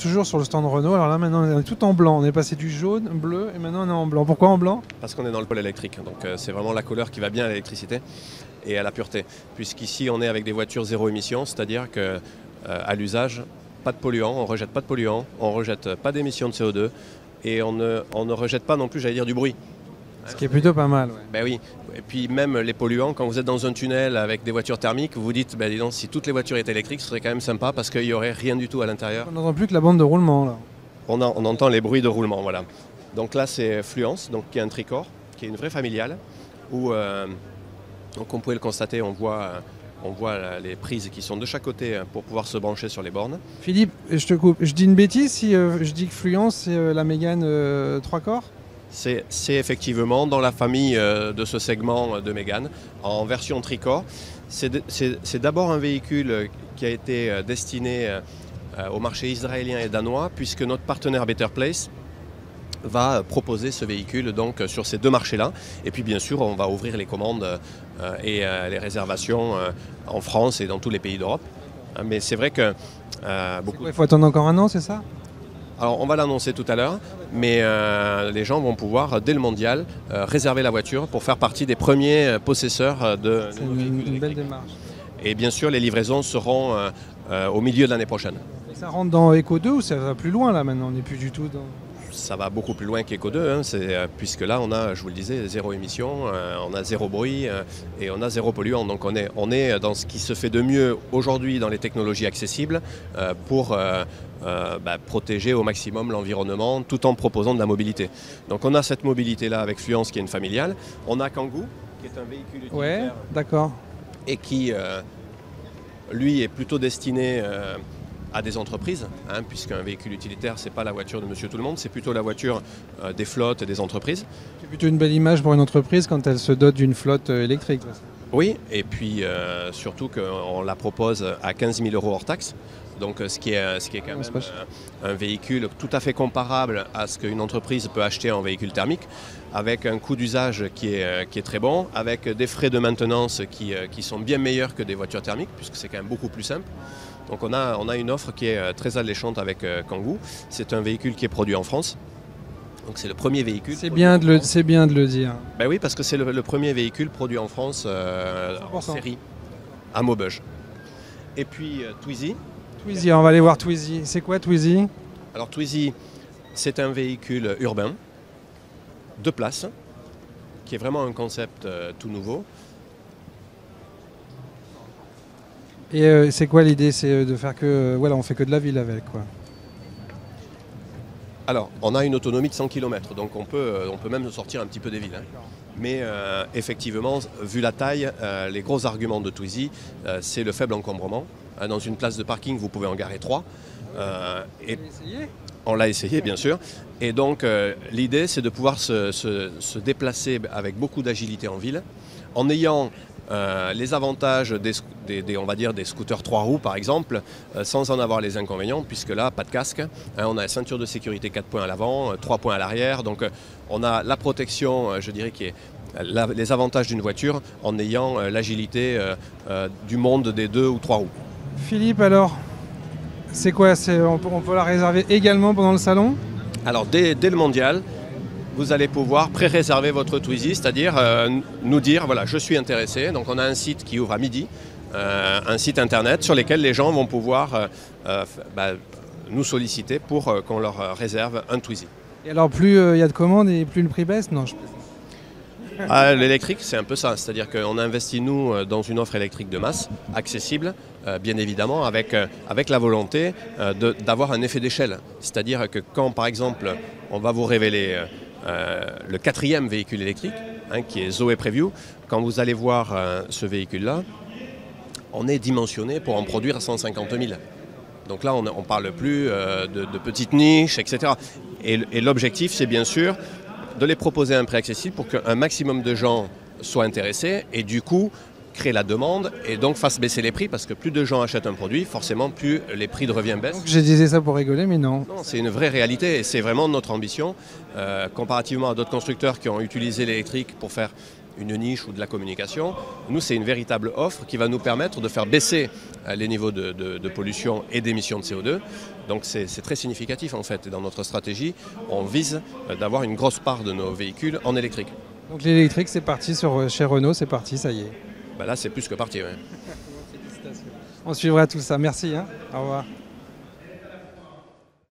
Toujours sur le stand Renault, alors là maintenant on est tout en blanc, on est passé du jaune, bleu et maintenant on est en blanc. Pourquoi en blanc? Parce qu'on est dans le pôle électrique, donc c'est vraiment la couleur qui va bien à l'électricité et à la pureté. Puisqu'ici on est avec des voitures zéro émission, c'est-à-dire qu'à l'usage, pas de polluants, on ne rejette pas de polluants, on ne rejette pas d'émissions de CO2 et on ne rejette pas non plus, j'allais dire, du bruit. Ce qui est plutôt pas mal. Ouais. Ben oui, et puis même les polluants, quand vous êtes dans un tunnel avec des voitures thermiques, vous vous dites, ben dis donc, si toutes les voitures étaient électriques, ce serait quand même sympa parce qu'il n'y aurait rien du tout à l'intérieur. On n'entend plus que la bande de roulement là. On entend les bruits de roulement, voilà. Donc là c'est Fluence, donc, qui est un tricorps, qui est une vraie familiale, où donc on pouvait le constater, on voit les prises qui sont de chaque côté pour pouvoir se brancher sur les bornes. Philippe, je te coupe, je dis une bêtise si je dis que Fluence c'est la Mégane 3 corps? C'est effectivement dans la famille de ce segment de Mégane, en version tricorps. C'est d'abord un véhicule qui a été destiné au marché israélien et danois, puisque notre partenaire Better Place va proposer ce véhicule donc, sur ces deux marchés-là. Et puis bien sûr, on va ouvrir les commandes et les réservations en France et dans tous les pays d'Europe. Mais c'est vrai que Il faut attendre encore un an, c'est ça? Alors on va l'annoncer tout à l'heure, mais les gens vont pouvoir, dès le mondial, réserver la voiture pour faire partie des premiers possesseurs de C'est une belle démarche. Et bien sûr, les livraisons seront au milieu de l'année prochaine. Et ça rentre dans Eco 2 ou ça va plus loin là maintenant? On n'est plus du tout dans... Ça va beaucoup plus loin qu'Eco 2, hein, puisque là on a, je vous le disais, zéro émission, on a zéro bruit et on a zéro polluant. Donc on est dans ce qui se fait de mieux aujourd'hui dans les technologies accessibles pour protéger au maximum l'environnement tout en proposant de la mobilité. Donc on a cette mobilité-là avec Fluence qui est une familiale. On a Kangoo qui est un véhicule utilitaire. Ouais, d'accord. Et qui, lui, est plutôt destiné à des entreprises, puisqu'un véhicule utilitaire, ce n'est pas la voiture de monsieur tout le monde, c'est plutôt la voiture des flottes et des entreprises. C'est plutôt une belle image pour une entreprise quand elle se dote d'une flotte électrique. Oui, et puis surtout qu'on la propose à 15 000 € hors taxe. Donc ce qui est quand même un véhicule tout à fait comparable à ce qu'une entreprise peut acheter en véhicule thermique, avec un coût d'usage qui est très bon, avec des frais de maintenance qui sont bien meilleurs que des voitures thermiques, puisque c'est quand même beaucoup plus simple. Donc on a une offre qui est très alléchante avec Kangoo. C'est un véhicule qui est produit en France. Donc c'est le premier véhicule. C'est bien de le dire. Ben oui, parce que c'est le premier véhicule produit en France en série, à Maubeuge. Et puis Twizy. Twizy, on va aller voir Twizy. C'est quoi Twizy? Alors Twizy, c'est un véhicule urbain, 2 places, qui est vraiment un concept tout nouveau. Et c'est quoi l'idée? C'est de faire que... Voilà, on fait que de la ville avec, quoi. Alors, on a une autonomie de 100 km, donc on peut même sortir un petit peu des villes. Mais effectivement, vu la taille, les gros arguments de Twizy, c'est le faible encombrement. Dans une place de parking, vous pouvez en garer 3. On l'a essayé, bien sûr. Et donc, l'idée, c'est de pouvoir se déplacer avec beaucoup d'agilité en ville, en ayant les avantages on va dire des scooters 3 roues par exemple, sans en avoir les inconvénients, puisque là, pas de casque, on a la ceinture de sécurité 4 points à l'avant, 3 points à l'arrière, donc on a la protection, je dirais, qui est les avantages d'une voiture en ayant l'agilité du monde des 2 ou 3 roues. Philippe, alors, c'est quoi? On peut la réserver également pendant le salon? Alors, dès le mondial, vous allez pouvoir pré-réserver votre Twizy, c'est-à-dire nous dire, voilà, je suis intéressé. Donc on a un site qui ouvre à midi, un site internet sur lequel les gens vont pouvoir nous solliciter pour qu'on leur réserve un Twizy. Et alors plus il y a de commandes et plus le prix baisse? Non, l'électrique, c'est un peu ça, c'est-à-dire qu'on investit nous dans une offre électrique de masse, accessible, bien évidemment, avec la volonté d'avoir un effet d'échelle. C'est-à-dire que quand, par exemple, on va vous révéler le 4e véhicule électrique, qui est Zoé Preview, quand vous allez voir ce véhicule-là, on est dimensionné pour en produire 150 000. Donc là, on ne parle plus de petites niches, etc. Et l'objectif, c'est bien sûr de les proposer à un prix accessible pour qu'un maximum de gens soient intéressés et du coup créer la demande et donc fasse baisser les prix, parce que plus de gens achètent un produit, forcément plus les prix de revient baissent. Donc je disais ça pour rigoler, mais non. Non, c'est une vraie réalité et c'est vraiment notre ambition, comparativement à d'autres constructeurs qui ont utilisé l'électrique pour faire une niche ou de la communication. Nous, c'est une véritable offre qui va nous permettre de faire baisser les niveaux de pollution et d'émissions de CO2. Donc c'est très significatif en fait. Et dans notre stratégie, on vise d'avoir une grosse part de nos véhicules en électrique. Donc l'électrique, c'est parti chez Renault, c'est parti, ça y est. Ben là, c'est plus que parti. Ouais. On suivra tout ça. Merci. Au revoir.